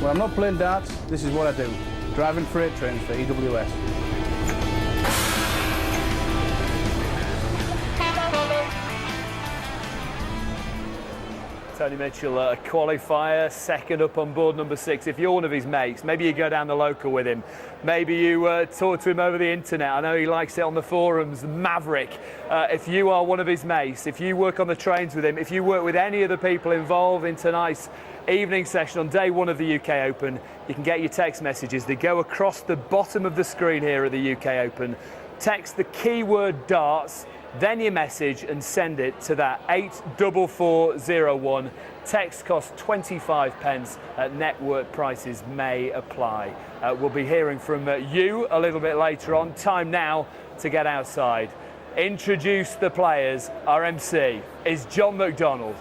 When I'm not playing darts, this is what I do. Driving freight trains for EWS. Tony Mitchell, a qualifier, second up on board number 6. If you're one of his mates, maybe you go down the local with him. Maybe you talk to him over the internet. I know he likes it on the forums, Maverick. If you are one of his mates, if you work on the trains with him, if you work with any of the people involved in tonight's evening session on day 1 of the UK Open, you can get your text messages. They go across the bottom of the screen here at the UK Open. Text the keyword darts, then your message, and send it to that 84401. Text costs 25 pence. Network prices may apply. We'll be hearing from you a little bit later on. Time now to get outside. Introduce the players. Our MC is John McDonald.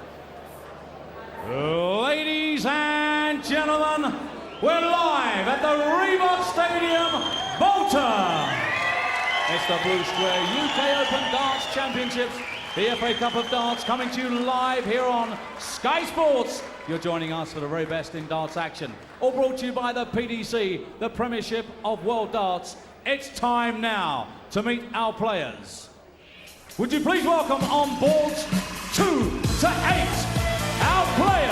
Ladies and gentlemen, we're live at the Reebok Stadium, Bolton. It's the Blue Square UK Open Darts Championships, the FA Cup of Darts, coming to you live here on Sky Sports. You're joining us for the very best in darts action. All brought to you by the PDC, the Premiership of World Darts. It's time now to meet our players. Would you please welcome on boards 2 to 8, our players.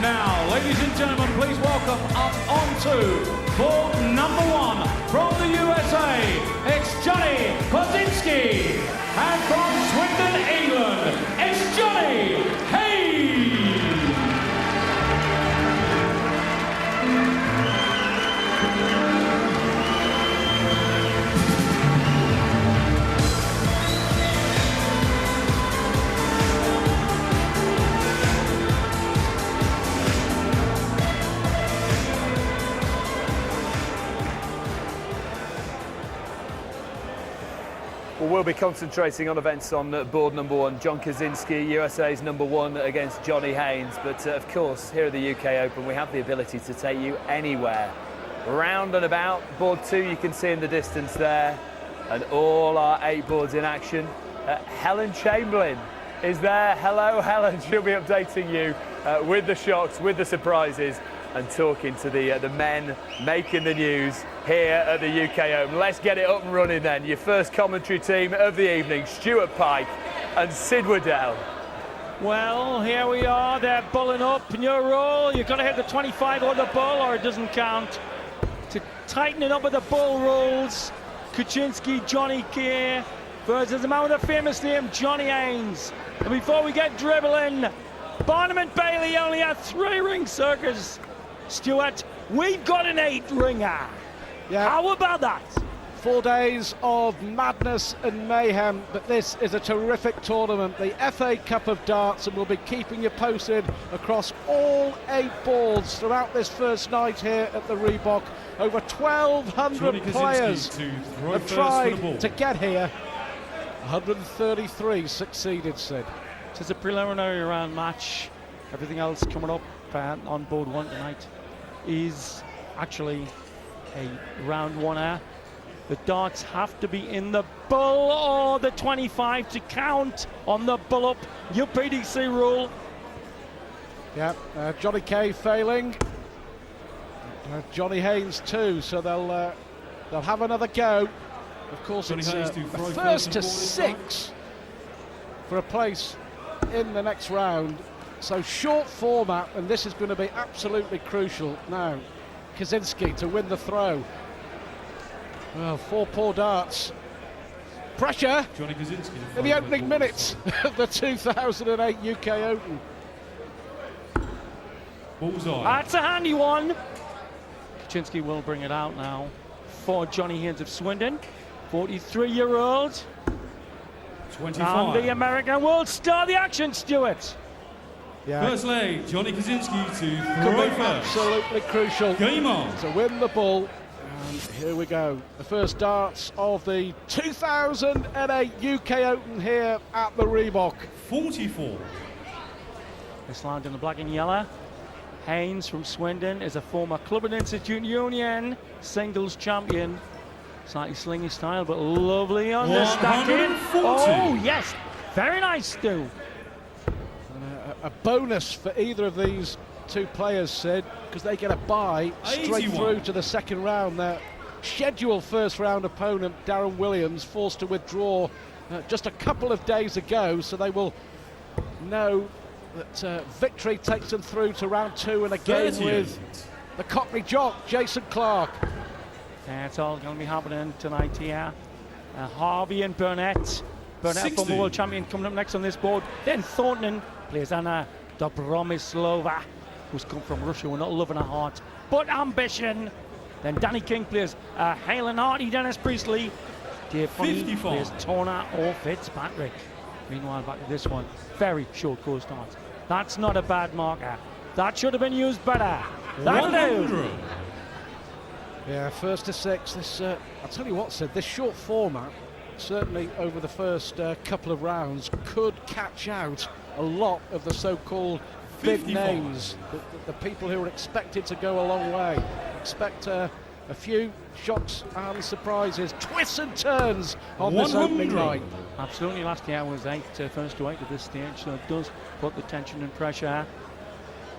Now, ladies and gentlemen, please welcome up onto board number 1 from the USA, it's Johnny Kuczynski, and from Swindon, England, it's Johnny Haines. Well, we'll be concentrating on events on board number 1. John Kuczynski, USA's number 1 against Johnny Haines. But of course, here at the UK Open, we have the ability to take you anywhere. Round and about. Board 2, you can see in the distance there. And all our 8 boards in action. Helen Chamberlain is there. Hello, Helen. She'll be updating you with the shocks, with the surprises, and talking to the men making the news here at the UK Open. Let's get it up and running then. Your first commentary team of the evening, Stuart Pike and Sid Waddell. Well, here we are. They're bulling up in your roll. You've got to hit the 25 or the bull, or it doesn't count. To tighten it up with the bull rolls, Kuczynski, Johnny Keir versus the man with the famous name, Johnny Haines. And before we get dribbling, Barnum and Bailey only had 3 ring circus. Stuart, we've got an 8-ringer. Yeah. How about that? 4 days of madness and mayhem, but this is a terrific tournament, the FA Cup of Darts, and we'll be keeping you posted across all 8 boards throughout this first night here at the Reebok. Over 1,200 players have tried to get here. 133 succeeded, Sid. It is a preliminary round match. Everything else coming up on board 1 tonight is actually a round 1-er. The darts have to be in the bull or the 25 to count on the bull up. Your PDC rule. Yeah, Johnny K failing. Johnny Haines too, so they'll have another go. Of course, it's a first to 6 for a place in the next round. So short format, and this is going to be absolutely crucial. Now, Kuczynski to win the throw. Well, 4 poor darts. Pressure Johnny Kuczynski in the opening minutes of the 2008 UK Open. Bullseye. That's a handy one. Kuczynski will bring it out now for Johnny Haines of Swindon, 43-year-old. 25. And the American will start the action, Stuart. Yeah. First leg, Johnny Kuczynski to Could throw be first. absolutely crucial Game on. to win the ball. And here we go. The first darts of the 2008 UK Open here at the Reebok. 44. It's lined in the black and yellow. Haines from Swindon is a former Club and Institute Union singles champion. Slightly slingy style, but lovely understacking. Oh, yes. Very nice, Stu. A bonus for either of these two players, Sid, because they get a bye straight through to the second round. Their scheduled first round opponent, Darren Williams, forced to withdraw just a couple of days ago, so they will know that victory takes them through to round 2 and a game with the Cockney jock, Jason Clark. That's all going to be happening tonight here. Harvey and Burnett. Burnett, former world champion, coming up next on this board. Then Thornton plays Anna Dobromislova, who's come from Russia. We're not loving her heart, but ambition. Then Danny King plays Halen Hardy, Dennis Priestley. Dave Funny plays Torna or Fitzpatrick. Meanwhile, back to this one. Very short course start. That's not a bad marker. That should have been used better. That'll do. Yeah, 1st to 6. This, I'll tell you what, Sid, this short format, certainly over the first couple of rounds, could catch out a lot of the so-called big names, the people who are expected to go a long way. Expect a few shocks and surprises, twists and turns on this opening night. Absolutely, last year was 8 first to 8 at this stage, so it does put the tension and pressure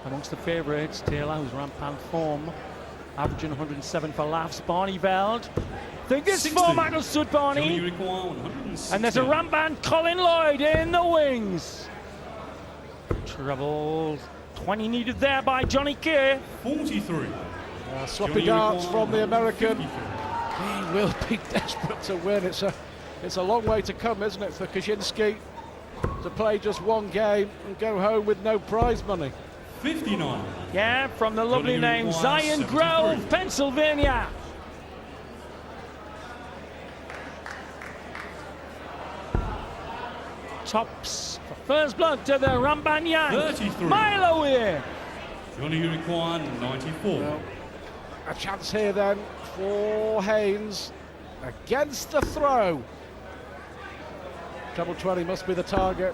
amongst the favourites. Taylor, who's rampant form, averaging 107 for laughs. Barney Veld. Think this format will suit Barney. And there's a rampant Colin Lloyd in the wings. Treble 20 needed there by Johnny Kay. 43. Sloppy darts from the American. He will be desperate to win. It's a long way to come, isn't it, for Kuczynski to play just one game and go home with no prize money. 59. Yeah, from the lovely name Zion Grove, Pennsylvania. Tops for first blood to the Ramban Yang. 33. Mile away. Johnny Unicorn, 94. Well, a chance here then for Haines against the throw. Treble 20 must be the target.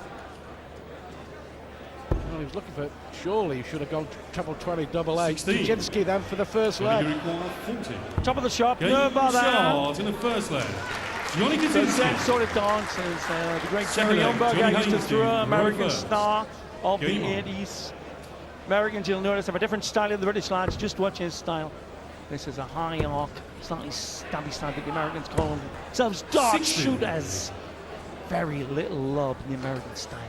Well, he was looking for it. Surely he should have gone treble 20, double 8. Kuczynski then for the first leg. Top of the shop, no bother. In the first leg. Johnny Kuczynski. The same sort of dance as the great Jerry Umberger used to throw, American star of the 80s. Americans, you'll notice, have a different style than the British lads. Just watch his style. This is a high arc, slightly stabby style, but the Americans call themselves dart shooters. Very little love in the American style.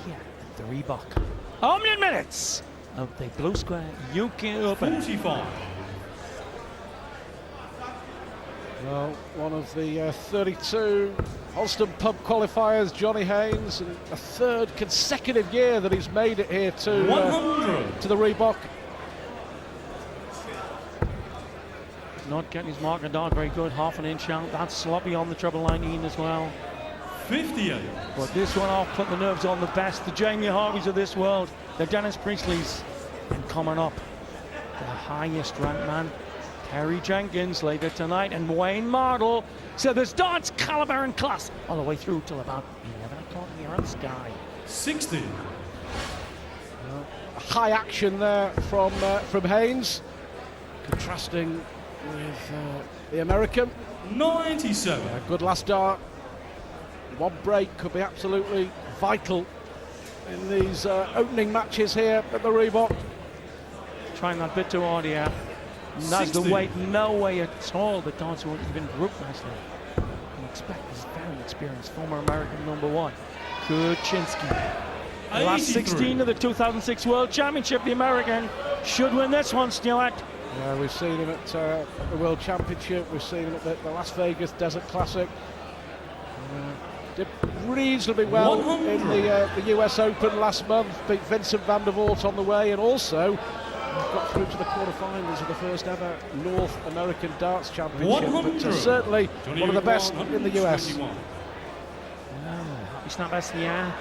Here at the Reebok. Opening minutes of the Blue Square UK Open. 45. Well, one of the 32 Holston Pub qualifiers, Johnny Haines, and a 3rd consecutive year that he's made it here to the Reebok. Not getting his marker down very good, half an inch out. That's sloppy on the treble 19 as well. 58. But this one off put the nerves on the best, the Jamie Harveys of this world, the Dennis Priestleys, and coming up, the highest ranked man, Terry Jenkins later tonight, and Wayne Mardle. So there's darts caliber and class all the way through till about 11 o'clock here on Sky. 60. Well, high action there from Haines, contrasting with the American. 97. Good last dart. One break could be absolutely vital in these opening matches here at the Reebok. Trying that bit too hard here. That's the weight, no way at all. The darts won't even group nicely. You expect this very experienced former American #1, Kuczynski. The last 16 of the 2006 World Championship, the American should win this one, Stuart. Yeah, we've seen him at the World Championship. We've seen him at the Las Vegas Desert Classic. Did reasonably well in the US Open last month. Beat Vincent van der Voort on the way, and also got through to the quarterfinals of the first ever North American Darts Championship. But certainly one of the best in the US. Happy snap best in the air.